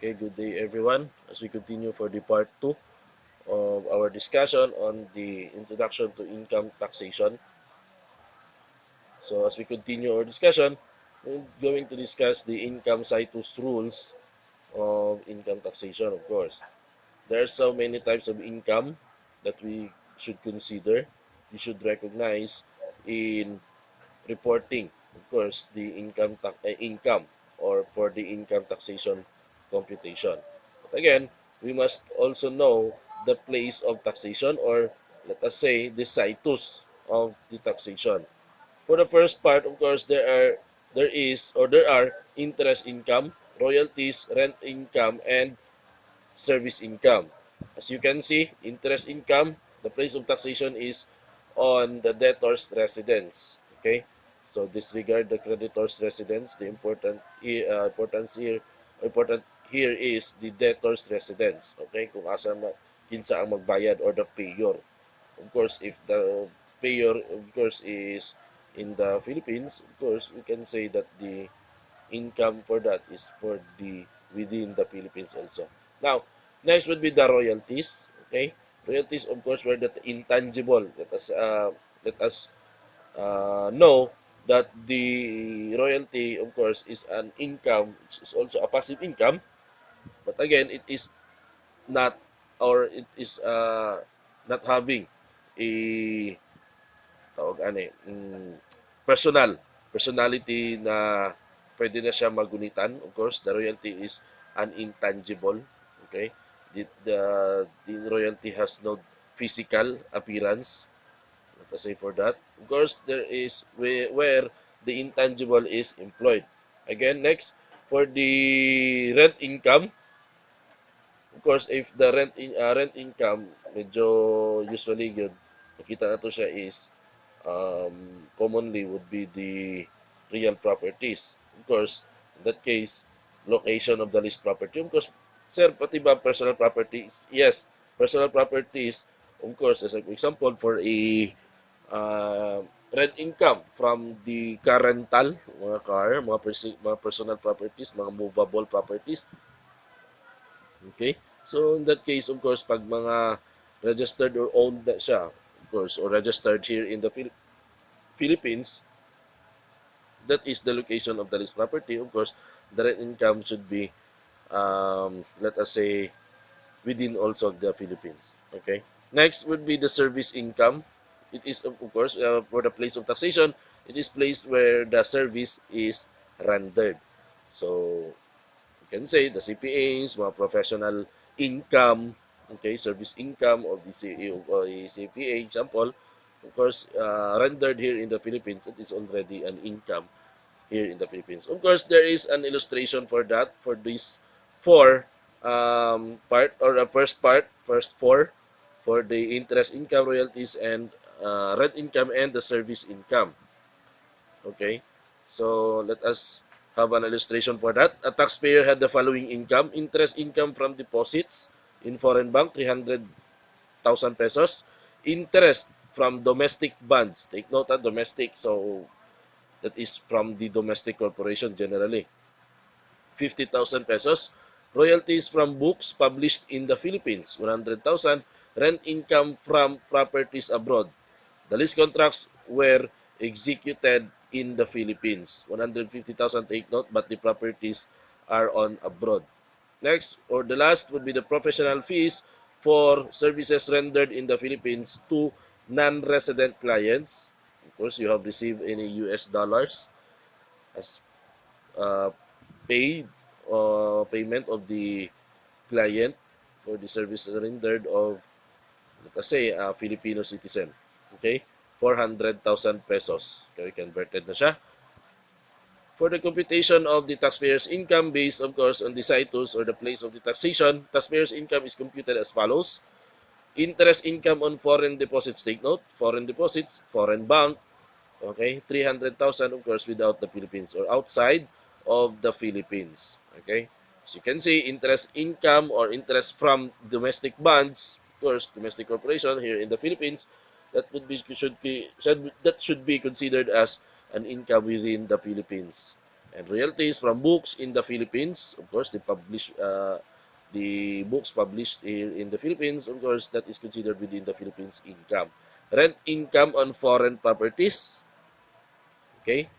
Okay, good day everyone. As we continue for the part 2 of our discussion on the introduction to income taxation. So as we continue our discussion, we're going to discuss the income situs rules of income taxation, of course. There are so many types of income that we should consider. You should recognize in reporting, of course, the income or for the income taxation computation. But again, we must also know the place of taxation, or let us say the situs of the taxation. For the first part, of course, there are interest income, royalties, rent income, and service income. As you can see, interest income, the place of taxation is on the debtor's residence. Okay? So disregard the creditor's residence. The important here is the debtor's residence. Okay? Kung asa kinsa ang magbayad or the payor. Of course, if the payor of course is in the Philippines, of course, we can say that the income for that is for the within the Philippines also. Now, next would be the royalties. Okay, royalties of course were that intangible. Let us know that the royalty of course is an income, which is also a passive income, but again it is not, or it is not having a tawag ani personality na pwede na siya magunitan. Of course, the royalty is an intangible. Okay? The royalty has no physical appearance. Let us say for that. Of course, there is where the intangible is employed. Again, next, for the rent income, of course, if the rent income, medyo usually yun, nakita na to siya is commonly would be the real properties. Of course, in that case, location of the leased property. Of course, sir, pati ba personal properties? Yes, personal properties, of course, as an example, for a uh, rent income from the car rental, mga car, mga personal properties, mga movable properties. Okay? So, in that case, of course, pag mga registered or owned na siya, of course, or registered here in the Philippines, that is the location of the leased property. Of course, the rent income should be, let us say, within also the Philippines. Okay. Next would be the service income. It is, of course, for the place of taxation, it is placed where the service is rendered. So, you can say the CPAs, mga professional income, okay, service income of the CPA, example, of course, rendered here in the Philippines, it is already an income here in the Philippines. Of course, there is an illustration for that, for this four part, or the first four, for the interest income, royalties, and rent income, and the service income. Okay, so let us have an illustration for that. A taxpayer had the following income: interest income from deposits in foreign bank, 300,000 pesos. Interest from domestic bonds. Take note of domestic, so that is from the domestic corporation generally, 50,000 pesos. Royalties from books published in the Philippines, 100,000. Rent income from properties abroad. The lease contracts were executed in the Philippines, 150,000. Take note, but the properties are on abroad. Next, or the last, would be the professional fees for services rendered in the Philippines to non-resident clients. Of course, you have received any US dollars as uh, paid payment of the client for the service rendered of, let us say, a Filipino citizen. Okay? 400,000 pesos. Okay, converted na siya. For the computation of the taxpayer's income based, of course, on the situs or the place of the taxation, taxpayer's income is computed as follows. Interest income on foreign deposits, take note, foreign deposits, foreign bank, okay, 300,000, of course, without the Philippines or outside of the Philippines. Okay, as you can see, interest income or interest from domestic bonds, of course, domestic corporation here in the Philippines, that should be considered as an income within the Philippines. And royalties from books in the Philippines, of course, the books published here in the Philippines, of course, that is considered within the Philippines income. Rent income on foreign properties. Okay?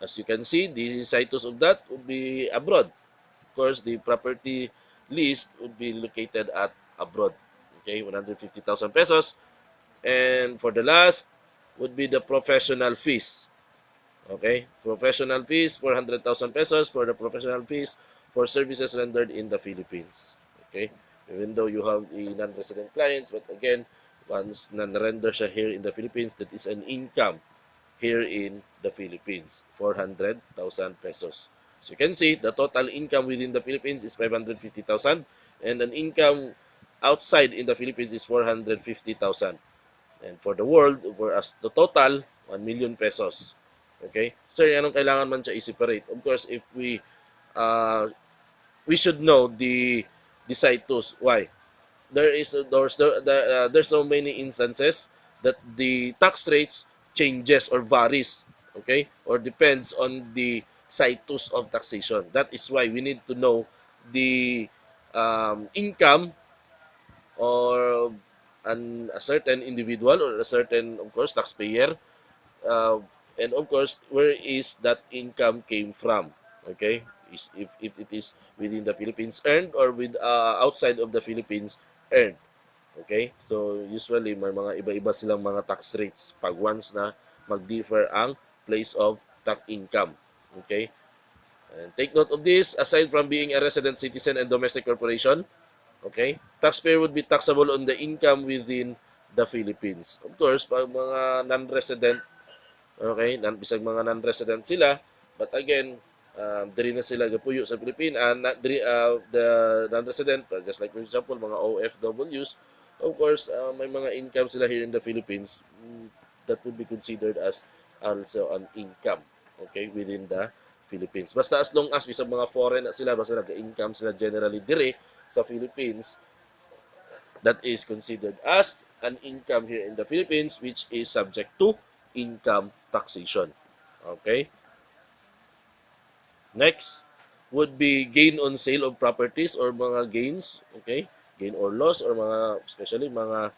As you can see, the situs of that would be abroad. Of course, the property list would be located at abroad. Okay, 150,000 pesos. And for the last would be the professional fees. Okay, professional fees, 400,000 pesos for the professional fees for services rendered in the Philippines. Okay, even though you have a non-resident clients, but again, once na-render siya here in the Philippines, that is an income here in the Philippines, 400,000 pesos. So you can see the total income within the Philippines is 550,000 and an income outside in the Philippines is 450,000. And for the world, for as the total, 1 million pesos. Okay? Sir, anong kailangan man siya i-separate? Of course, if we should know the situs. Why? There's so many instances that the tax rates changes or varies, okay, or depends on the situs of taxation. That is why we need to know the income or a certain individual or a certain, of course, taxpayer, uh, and of course, where is that income came from, okay, if it is within the Philippines earned or with outside of the Philippines earned. Okay? So, usually, may mga iba-iba silang mga tax rates pag once na mag-differ ang place of tax income. Okay? And take note of this, aside from being a resident citizen and domestic corporation, okay, taxpayer would be taxable on the income within the Philippines. Of course, pag mga non-resident, okay, bisag mga non-resident sila, but again, diri na sila gapuyo sa Pilipinas, the non-resident, just like for example, mga OFWs, of course, may mga income sila here in the Philippines, that would be considered as also an income, okay, within the Philippines. Basta as long as bisag mga foreign na sila, basta nag-income sila generally dire sa Philippines, that is considered as an income here in the Philippines, which is subject to income taxation. Okay? Next would be gain on sale of properties or mga gains, okay? Gain or loss or mga, especially mga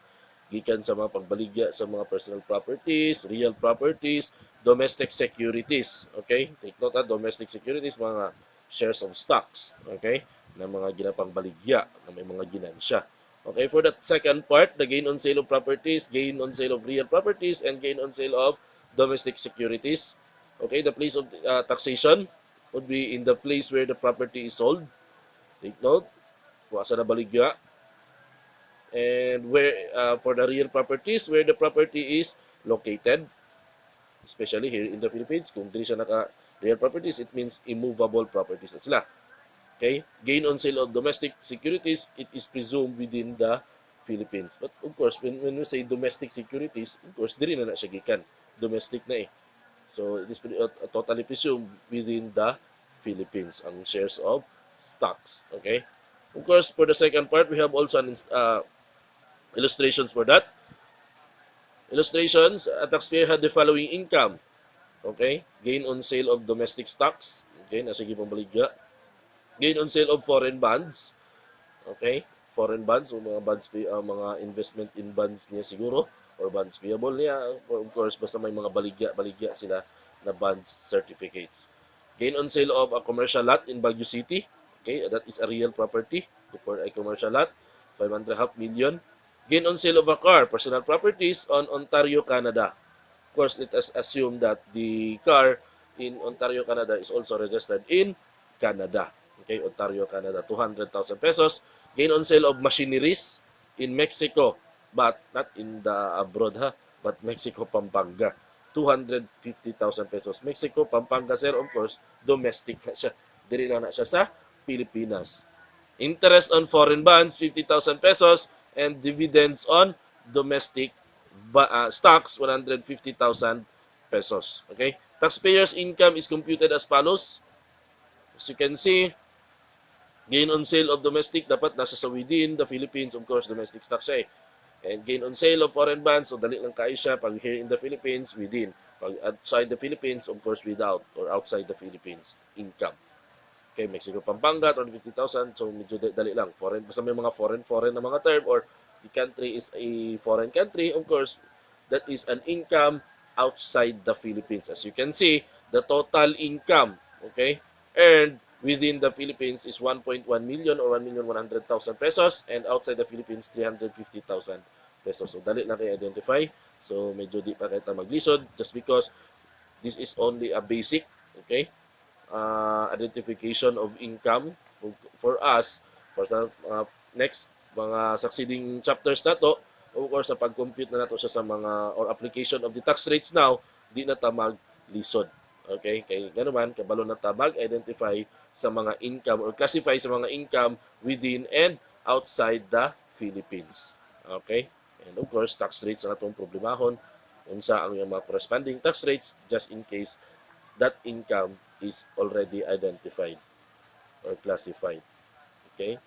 gikan sa mga pagbaligya sa mga personal properties, real properties, domestic securities, okay? Take note domestic securities, mga shares of stocks, okay? Na mga ginapangbaligya, na may mga ginansya. Okay, for that second part, the gain on sale of properties, gain on sale of real properties, and gain on sale of domestic securities. Okay, the place of taxation would be in the place where the property is sold. Take note, kung asa na baligya. And where for the real properties, where the property is located, especially here in the Philippines, kung dili siya naka real properties, it means immovable properties na sila. Okay? Gain on sale of domestic securities, it is presumed within the Philippines. But of course, when we say domestic securities, of course, diri na siya gikan. Domestic na eh. So, it is totally presumed within the Philippines, ang shares of stocks. Okay? Of course, for the second part, we have also illustrations for that. Illustrations, a taxpayer had the following income. Okay? Gain on sale of domestic stocks. Okay? Nasa gipang baligya. Gain on sale of foreign bonds. Okay? Foreign bonds o mga bonds mga investment in bonds niya siguro or bonds payable niya. Of course, basta may mga baligya sila na bonds certificates. Gain on sale of a commercial lot in Baguio City. Okay, that is a real property for a commercial lot, 5.5 million. Gain on sale of a car, personal properties on Ontario, Canada. Of course, let us assume that the car in Ontario, Canada is also registered in Canada. Okay, Ontario, Canada, 200,000 pesos. Gain on sale of machineries in Mexico, but not in the abroad ha, but Mexico, Pampanga. 250,000 pesos. Mexico, Pampanga, sir, of course, domestic na siya. Dili na siya sa Pilipinas. Interest on foreign bonds, 50,000 pesos, and dividends on domestic stocks, 150,000 pesos. Okay? Taxpayers' income is computed as follows. As you can see, gain on sale of domestic, dapat nasa sa within the Philippines, of course, domestic stocks siya eh. And gain on sale of foreign bonds, so dali lang kayo siya pag here in the Philippines, within. Pag outside the Philippines, of course, without or outside the Philippines, income. Okay, Mexico, Pampanga, 250,000. So, medyo dali lang. Foreign, basta may mga foreign na mga term or the country is a foreign country, of course, that is an income outside the Philippines. As you can see, the total income, okay, earned within the Philippines is 1.1 million or 1,100,000 pesos and outside the Philippines, 350,000 pesos. So, dali lang kayo identify. So, medyo di pa kita maglisod just because this is only a basic, okay, identification of income for us for sa next mga succeeding chapters na to. Of course, sa pag-compute na nato siya sa mga or application of the tax rates now, di na ta maglisod. Okay? Kay ganuman kabalo na ta mag-identify sa mga income or classify sa mga income within and outside the Philippines. Okay? And of course, tax rates ang atong problemahon unsa ang mga corresponding tax rates just in case that income is already identified or classified. Okay?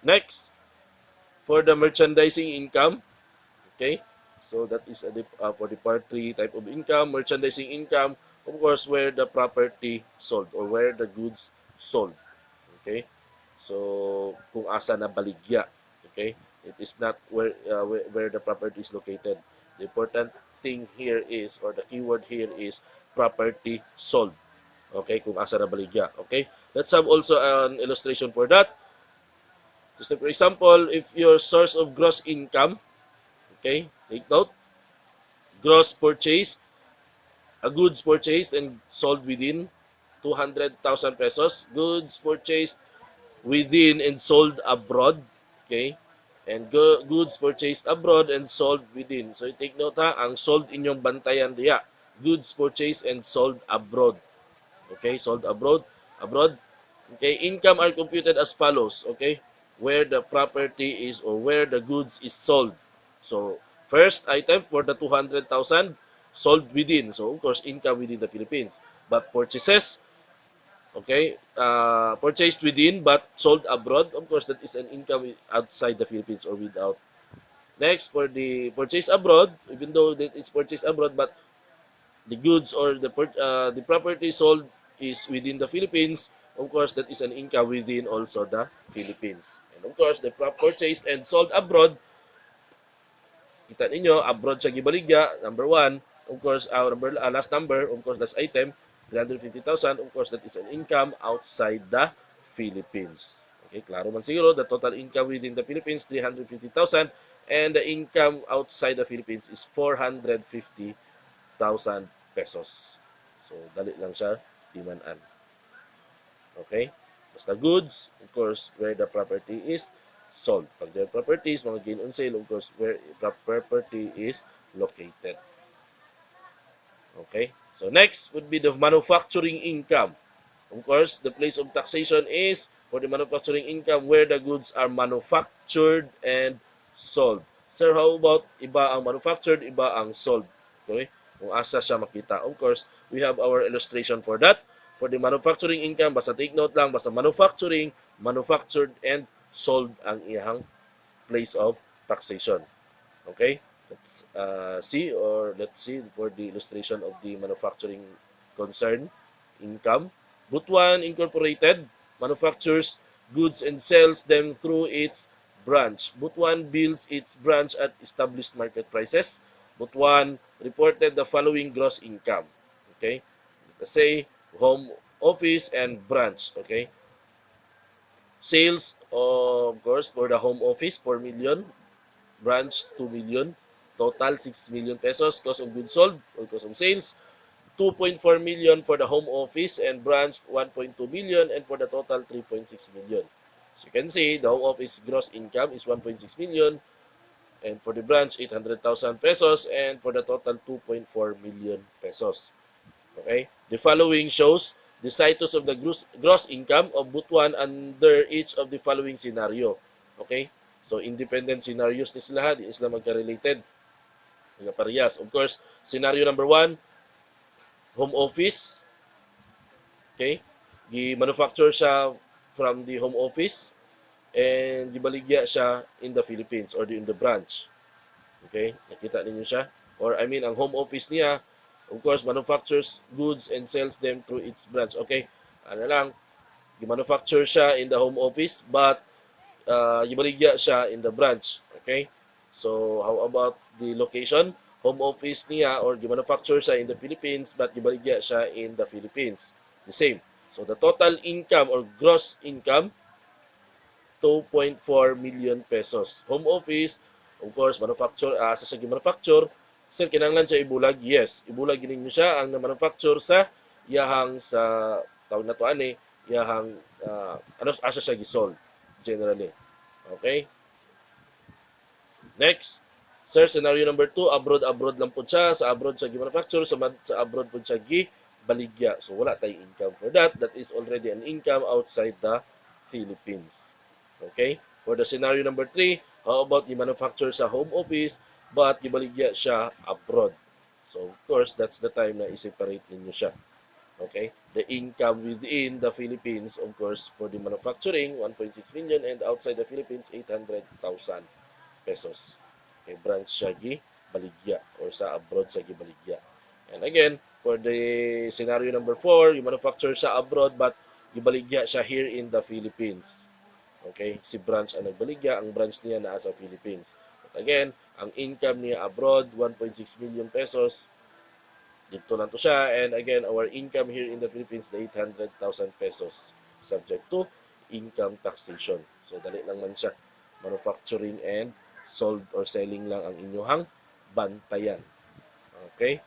Next, for the merchandising income, okay? So that is for the part 3 type of income, merchandising income, of course, where the property sold or where the goods sold. Okay? So, kung asa na baligya. Okay? It is not where the property is located. The important thing here is, or the keyword here is, property sold. Okay? Kung asa na baligya. Okay? Let's have also an illustration for that. Just for example, if your source of gross income, okay, take note, gross purchased, a goods purchased and sold within 200,000 pesos, goods purchased within and sold abroad, okay, and goods purchased abroad and sold within. So take note ha, ang sold inyong bantayan diya, goods purchased and sold abroad. Okay, sold abroad. Okay, income are computed as follows, okay? Where the property is or where the goods is sold. So, first item for the 200,000 sold within. So, of course, income within the Philippines. But purchases, okay, purchased within but sold abroad, of course, that is an income outside the Philippines or without. Next, for the purchase abroad, even though that is purchased abroad, but the goods or the property sold is within the Philippines, of course, that is an income within also the Philippines. And of course, the purchased and sold abroad, kita ninyo, abroad sa gibaligya, number 1, of course, last number, of course, last item, 350,000, of course, that is an income outside the Philippines. Okay, klaro man siguro, the total income within the Philippines, 350,000, and the income outside the Philippines is 450,000 pesos. So, dali lang siya timanan. Okay? Basta goods, of course, where the property is sold. Pag the properties, mga gain on sale, of course, where the property is located. Okay? So, next would be the manufacturing income. Of course, the place of taxation is for the manufacturing income where the goods are manufactured and sold. Sir, how about iba ang manufactured, iba ang sold? Okay? Kung asa siya makita. Of course, we have our illustration for that. For the manufacturing income, basta take note lang, basta manufacturing, manufactured, and sold ang iyang place of taxation. Okay? Let's see for the illustration of the manufacturing concern income. Butuan Incorporated manufactures goods and sells them through its branch. Butuan bills its branch at established market prices. Butuan reported the following gross income. Okay? Let's say home office and branch. Okay? Sales, of course, for the home office, 4 million. Branch, 2 million. Total, 6 million pesos. Cost of goods sold or cost of sales, 2.4 million for the home office and branch 1.2 million and for the total 3.6 million. So you can see the home office gross income is 1.6 million and for the branch 800,000 pesos and for the total 2.4 million pesos. Okay? The following shows the situs of the gross income of Butuan under each of the following scenario. Okay? So independent scenarios ni sila, di sila magka-related. Mga parehas. Of course, scenario number 1, home office. Okay? Gi-manufacture siya from the home office and gibaligya siya in the Philippines or in the branch. Okay? Nakita ninyo siya. or I mean ang home office niya, of course, manufactures goods and sells them through its branch. Okay? Ano lang, manufacture siya in the home office, but gibaligya siya in the branch. Okay? So, how about the location? Home office niya or manufacture siya in the Philippines, but gibaligya siya in the Philippines. The same. So, the total income or gross income, 2.4 million pesos. Home office, of course, manufacture, sa siya manufacture, sir, kinahanglan siya ibulag? Yes. Ibulag ginin siya ang na-manufacture sa yahang sa tawag na to ani, yahang ano asa siya gisold generally. Okay? Next. Sir, scenario number 2, abroad lang po siya. Sa abroad siya gi-manufacture, sa abroad po siya gi-baligya. So, wala tayong income for that. That is already an income outside the Philippines. Okay? For the scenario number 3, how about gi-manufacture sa home office, but gibaligya siya abroad. So, of course, that's the time na i-separate ninyo siya. Okay? The income within the Philippines, of course, for the manufacturing, 1.6 million, and outside the Philippines, 800,000 pesos. Okay, branch siya baligya or sa abroad siya baligya. And again, for the scenario number 4, yung manufacture sa abroad but gibaligya siya here in the Philippines. Okay, si branch ang nagbaligya, ang branch niya naa sa Philippines. But again, ang income niya abroad, 1.6 million pesos, dito lang to siya. And again, our income here in the Philippines, 800,000 pesos. Subject to income taxation. So, dali lang man siya. Manufacturing and sold or selling lang ang inyong bantayan. Okay?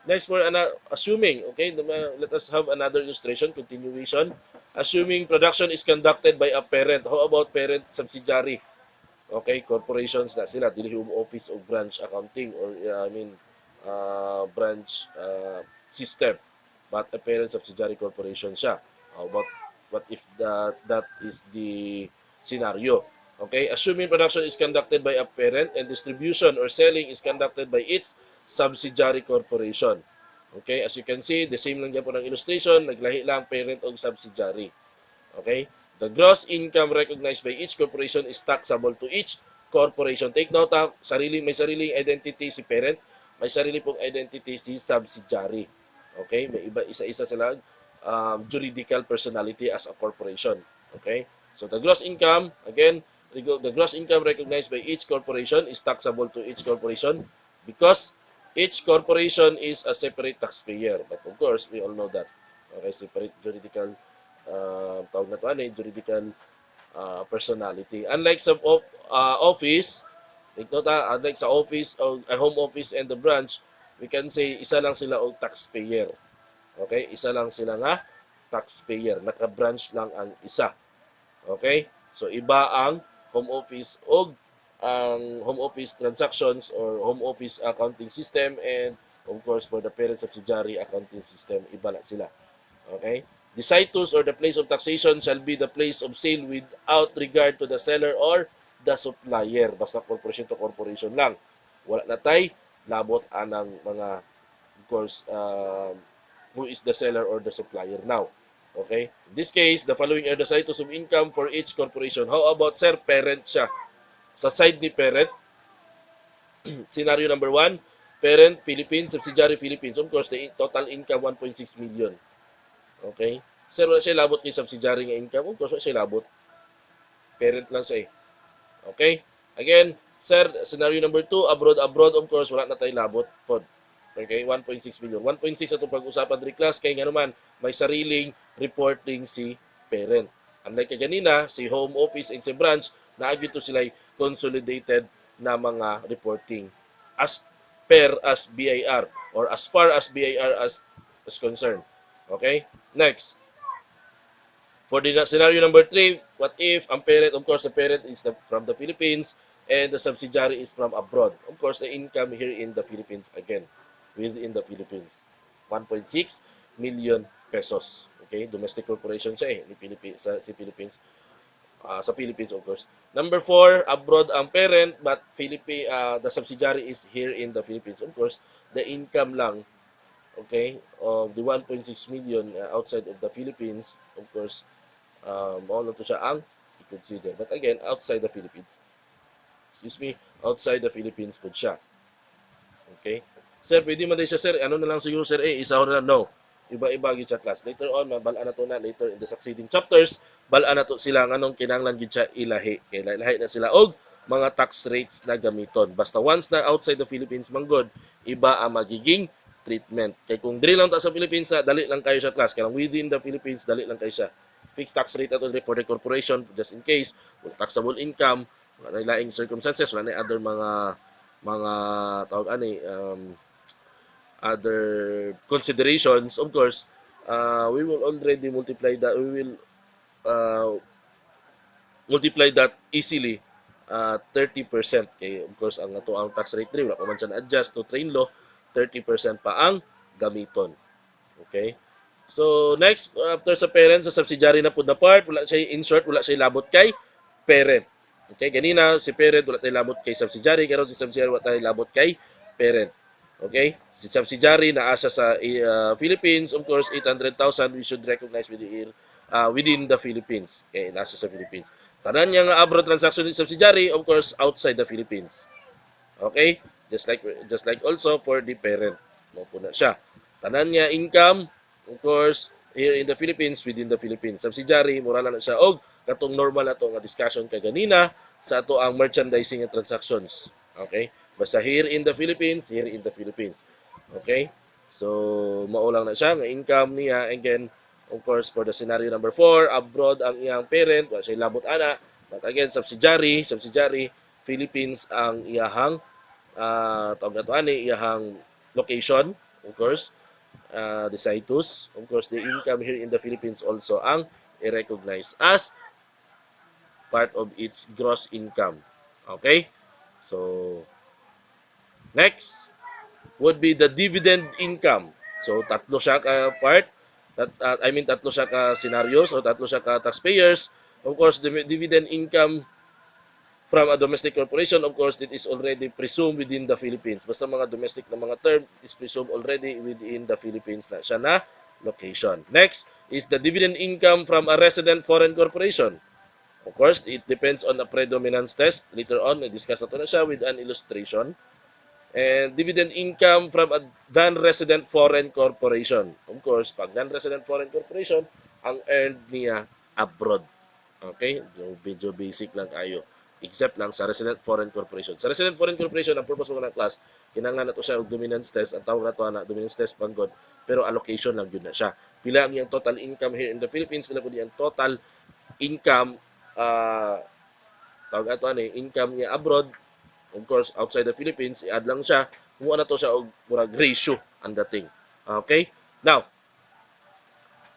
Next, for assuming, okay, let us have another illustration, continuation. Assuming production is conducted by a parent. How about parent subsidiary? Okay, corporations na sila, dili home office o branch accounting or branch system, but a parent subsidiary corporation siya. How about what if that is the scenario? Okay, assuming production is conducted by a parent and distribution or selling is conducted by its subsidiary corporation. Okay, as you can see, the same lang dyan po ng illustration, naglahi lang parent o subsidiary. Okay? The gross income recognized by each corporation is taxable to each corporation. Take note, may sariling identity si parent, may sarili pong identity si subsidiary. Okay? May iba, isa-isa sila juridical personality as a corporation. Okay? So the gross income, again, the gross income recognized by each corporation is taxable to each corporation because each corporation is a separate taxpayer. But of course, we all know that. Okay, separate juridical tawag na to juridical personality. Unlike sa office, take note unlike sa office o home office and the branch, we can say isa lang sila og taxpayer. Okay? Isa lang sila nga taxpayer. Naka-branch lang ang isa. Okay? So iba ang home office og ang home office transactions or home office accounting system, and of course for the parent subsidiary accounting system, iba na sila. Okay? The situs or the place of taxation shall be the place of sale without regard to the seller or the supplier. Basta corporation to corporation lang. Wala na tay labot anang mga, of course, who is the seller or the supplier now. Okay? In this case, the following are the situs of income for each corporation. How about, sir, parent siya? Sa side ni parent, scenario number 1, parent, Philippines, subsidiary, Philippines. Of course, the total income, 1.6 million. Okay? Sir, wala siya labot ni subsidiary nga income. Of course, wala siya labot. Parent lang siya eh. Okay? Again, sir, scenario number 2, abroad, of course, wala na tayo labot pod. Okay, 1.6 million. 1.6 atong pag-usapan diri class kay nga naman may sariling reporting si parent. Unlike kanina, si home office and si branch, naagyo to sila consolidated na mga reporting as per as BIR or as far as BIR as concerned. Okay? Next. For the scenario number 3, what if ang parent, of course, the parent is from the Philippines and the subsidiary is from abroad. Of course, the income here in the Philippines again, within the Philippines. 1.6 million pesos. Okay, domestic corporation siya ni Philippines, si Philippines. Sa Philippines, of course. Number 4, abroad ang parent but the subsidiary is here in the Philippines. Of course, the income lang, okay, of the 1.6 million outside of the Philippines, of course, all to siya ang i-consider. But again, outside the Philippines. Excuse me, outside the Philippines po siya. Okay? Sir, pwede man din siya, sir. Ano na lang siguro, sir, isa na lang. No. Iba-iba gid sa class. Later on, mabala na to na later in the succeeding chapters, bala na to sila nganong kinahanglan gid siya ilahi. Kay lahi na sila og mga tax rates na gamiton. Basta once na outside the Philippines manggod, iba ang magiging treatment. Kay kung dili lang ta sa Philippines, dali lang kayo sa class. Kaya within the Philippines, dali lang kayo siya. Fixed tax rate ato for the corporation just in case taxable income, wala na laing circumstances, wala na other mga tawag ani other considerations, of course, we will already multiply that. We will uh, multiply that easily 30%. Kay of course ang ato ang tax rate wala pa man siya adjust to train law, 30% pa ang gamiton. Okay? So next, after sa parent, sa subsidiary na pud na part, wala siya in short, wala siya labot kay parent. Okay, ganina si parent wala tay labot kay subsidiary, karon si subsidiary wala tay labot kay parent. Okay? Si subsidiary na asa sa Philippines, of course 800,000 we should recognize within the Philippines. Okay, nasa sa Philippines. Tanan niya nga abroad transaction ni subsidiary, of course outside the Philippines. Okay? Just like also for the parent. Mo po na siya. Tanan niya income, of course, here in the Philippines, within the Philippines. Subsidiary, mura na siya. Og katong normal na to nga discussion kay ganina sa ato ang merchandising and transactions. Okay? Basta here in the Philippines, here in the Philippines. Okay? So, maulang na siya nga income niya. Again, of course, for the scenario number 4, abroad ang iyang parent, wala siya labot ana. But again, subsidiary, Philippines ang iyahang tawag na to ani iyahang location, of course, the situs, of course, the income here in the Philippines also ang i-recognize as part of its gross income. Okay? So, next would be the dividend income. So, tatlo siya ka part. Tatlo siya ka scenarios o tatlo siya ka taxpayers. Of course, the dividend income from a domestic corporation, of course, it is already presumed within the Philippines. Basta mga domestic na mga term, it is presumed already within the Philippines na siya na location. Next is the dividend income from a resident foreign corporation. Of course, it depends on the predominance test. Later on, i-discuss nato na siya with an illustration. And dividend income from a non-resident foreign corporation. Of course, pag non-resident foreign corporation, ang earned niya abroad. Okay? So, medyo basic lang kayo. Except lang sa resident foreign corporation. Sa resident foreign corporation, ang purpose mo na class, kinanglan na to siya og dominance test. Ang tawag na to na dominance test panggod, pero allocation lang yun na siya. Pila ang iyang total income here in the Philippines, pila po ang total income, tawag na to income niya abroad, of course, outside the Philippines, i-add lang siya, kumuha na to siya og murag ratio ang dating. Okay? Now,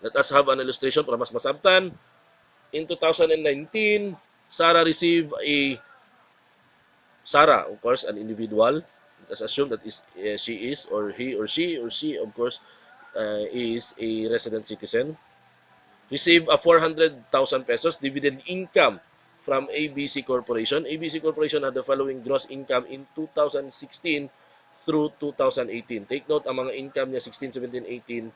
let us have an illustration para mas masabtan. In 2019, Sarah, of course, an individual. Let's assume that she is, or he or she, of course, is a resident citizen. Receive a 400,000 pesos dividend income from ABC Corporation. ABC Corporation had the following gross income in 2016 through 2018. Take note, ang mga income niya 16, 17, 18,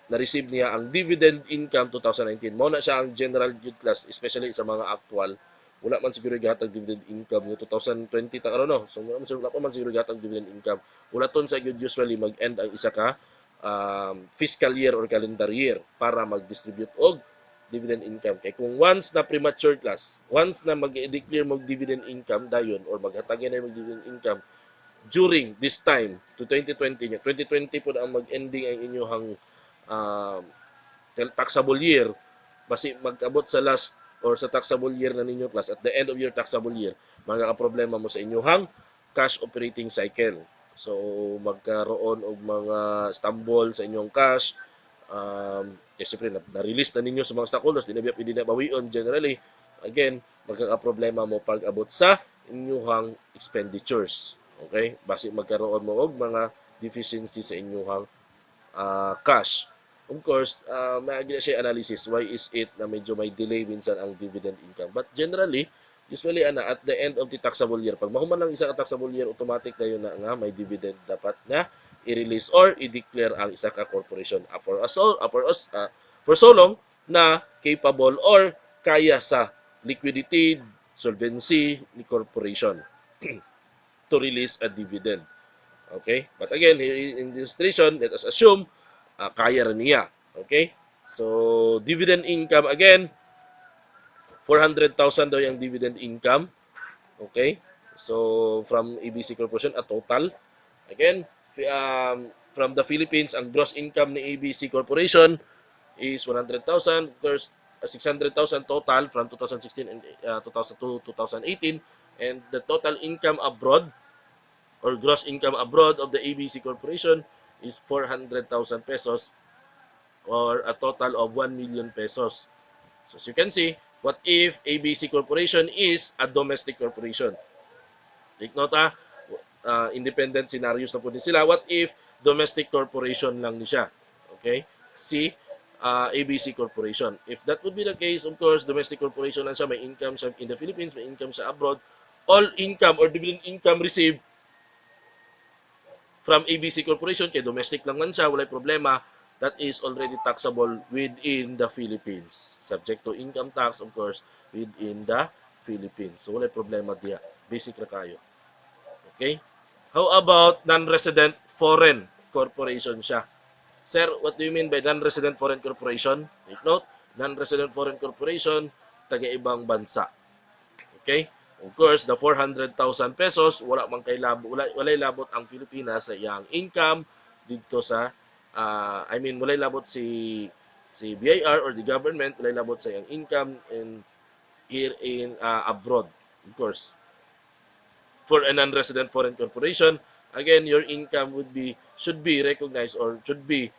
na-receive niya ang dividend income 2019. Mao na siya ang general good class, especially sa mga actual. Wala man siguro gihatag dividend income yung 2020 ta karon no. So wala pa man siguro gihatag dividend income. Wala ton sa good usually mag-end ang isa ka fiscal year or calendar year para mag-distribute og dividend income. Kay kung once na premature class, once na mag-declare mo dividend income dayon or maghatagin na mag dividend income during this time to 2020 niya. 2020 po ang mag-ending ang inyong taxable year, basi magabot sa last or sa taxable year na ninyo class, at the end of your taxable year, magkakaproblema mo sa inyong cash operating cycle. So, magkaroon og mga stumble sa inyong cash. Kasi siyempre, na-release na ninyo sa mga stockholders, di na bawion generally. Again, magkakaproblema mo pag abot sa inyong expenditures. Okay? Basi magkaroon mo og mga deficiency sa inyong cash. Of course, may siya analysis why is it na medyo may delay minsan ang dividend income. But generally, usually at the end of the taxable year, pag mahuman lang isa ka taxable year, automatic na yun na nga may dividend dapat na i-release or i-declare ang isa ka corporation for so long na capable or kaya sa liquidity, solvency ni corporation to release a dividend. Okay? But again, here in this illustration, let us assume kaya rin niya. Okay? So, dividend income again, 400,000 daw yung dividend income. Okay? So, from ABC Corporation, a total. Again, from the Philippines, ang gross income ni ABC Corporation is 100,000. There's 600,000 total from 2016 and 2002 2018. And the total income abroad or gross income abroad of the ABC Corporation is 400,000 pesos or a total of 1 million pesos. So as you can see, what if ABC Corporation is a domestic corporation? Take note independent scenarios na po din sila. What if domestic corporation lang ni siya? Okay? Si ABC Corporation. If that would be the case, of course, domestic corporation lang siya, may income siya in the Philippines, may income siya abroad. All income or dividend income received from ABC Corporation, kay domestic lang man siya, walay problema, that is already taxable within the Philippines. Subject to income tax, of course, within the Philippines. So, walay problema diya. Basic na kayo. Okay? How about non-resident foreign corporation siya? Sir, what do you mean by non-resident foreign corporation? Take note, non-resident foreign corporation, taga-ibang bansa. Okay? Of course, the 400,000 pesos, wala man kay labo, walay labot ang Pilipinas sa iyang income dito sa walay labot si BIR or the government, walay labot sa iyang income in here in abroad. Of course, for a non-resident foreign corporation, again, your income should be recognized or should be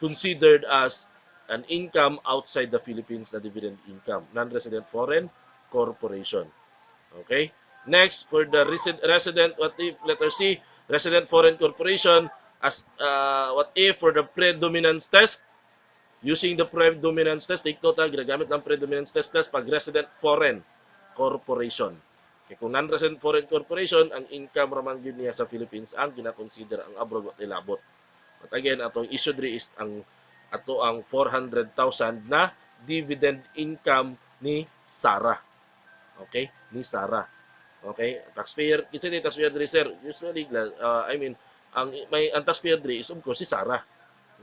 considered as an income outside the Philippines na dividend income, non-resident foreign corporation. Okay? Next, for the resident, what if, letter C, resident foreign corporation, as what if for the predominance test, using the predominance test, take note ginagamit ng predominance test pag resident foreign corporation. Okay, kung non-resident foreign corporation, ang income raman yun niya sa Philippines, ang gina-consider ang abroad what ilabot. But again, atong issue diri is ang 400,000 na dividend income ni Sarah. Okay? Ni Sarah. Okay? Taxpayer, kinsa ni taxpayer diri sir? Usually ang taxpayer diri is of course si Sarah.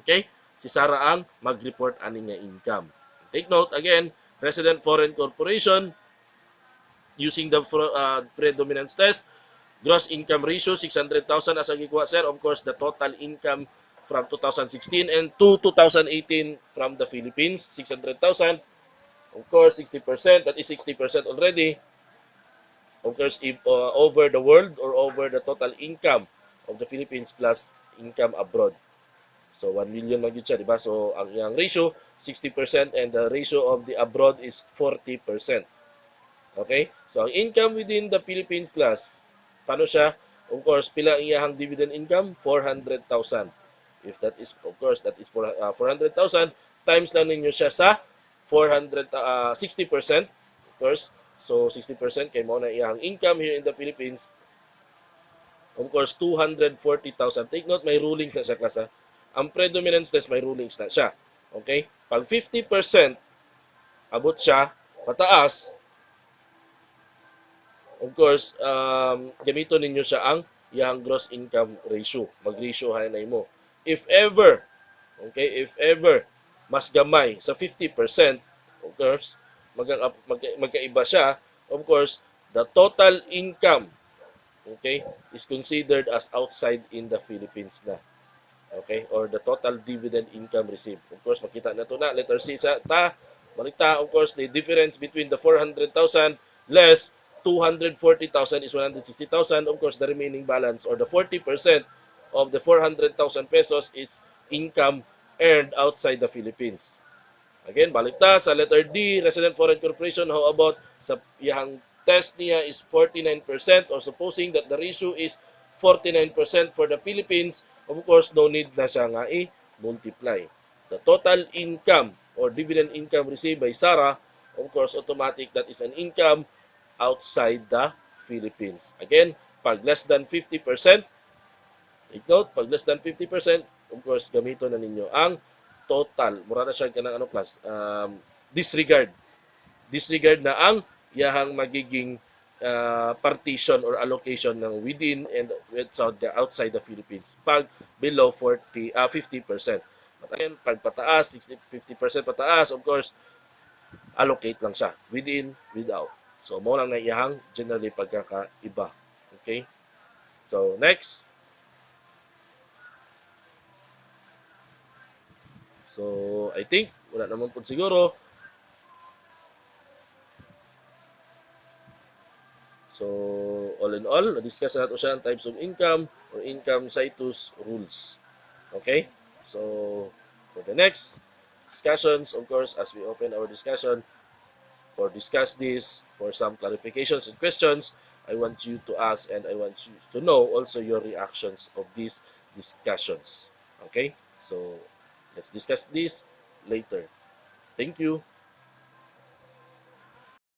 Okay? Si Sarah ang mag-report ani nga income. Take note again, resident foreign corporation using the predominance test, gross income ratio 600,000 as ang gikuha sir. Of course, the total income from 2016 and to 2018 from the Philippines, 600,000. Of course, 60%, that is 60% already. Of course, if over the world or over the total income of the Philippines plus income abroad. So 1 million man siya, di ba? So ang iyang ratio 60% and the ratio of the abroad is 40%. Okay? So ang income within the Philippines class, paano siya? Of course, pila ang iyang dividend income? 400,000. If that is, of course, that is 400,000 times lang ninyo siya sa 60%, of course. So 60% kay mo na iyang income here in the Philippines. Of course, 240,000. Take note, may rulings na siya klasa. Ang predominance test may rulings na siya. Okay? Pag 50% abot siya, pataas, of course, gamito ninyo siya ang iyang gross income ratio. Mag-ratio hay na mo. If ever, okay, if ever, mas gamay sa 50%, of course, magkaiba siya, of course, the total income, okay, is considered as outside in the Philippines na. Okay? Or the total dividend income received. Of course, makita na ito na. Letter C sa Balikta, of course, the difference between the 400,000 less 240,000 is 160,000. Of course, the remaining balance or the 40% of the 400,000 pesos is income earned outside the Philippines. Again, balikta sa letter D, resident foreign corporation. How about sa iyang test niya is 49% or supposing that the ratio is 49% for the Philippines, of course, no need na siya nga i-multiply. The total income or dividend income received by Sarah, of course, automatic that is an income outside the Philippines. Again, pag less than 50%, take note, pag less than 50%, of course, gamito na ninyo ang total. Mura na siya kanang disregard. Disregard na ang yahang magiging partition or allocation ng within and outside the Philippines pag below 50%. But again, pag pataas, 50% pataas, of course, allocate lang siya within, without. So, mo lang na iyahang generally pagkakaiba. Okay? So, next. So, I think, wala naman po siguro. So, all in all, na-discuss na natin siya ang types of income or income situs rules. Okay? So, for the next discussions, of course, as we open our discussion, for discuss this, for some clarifications and questions, I want you to ask and I want you to know also your reactions of these discussions. Okay? So, let's discuss this later. Thank you.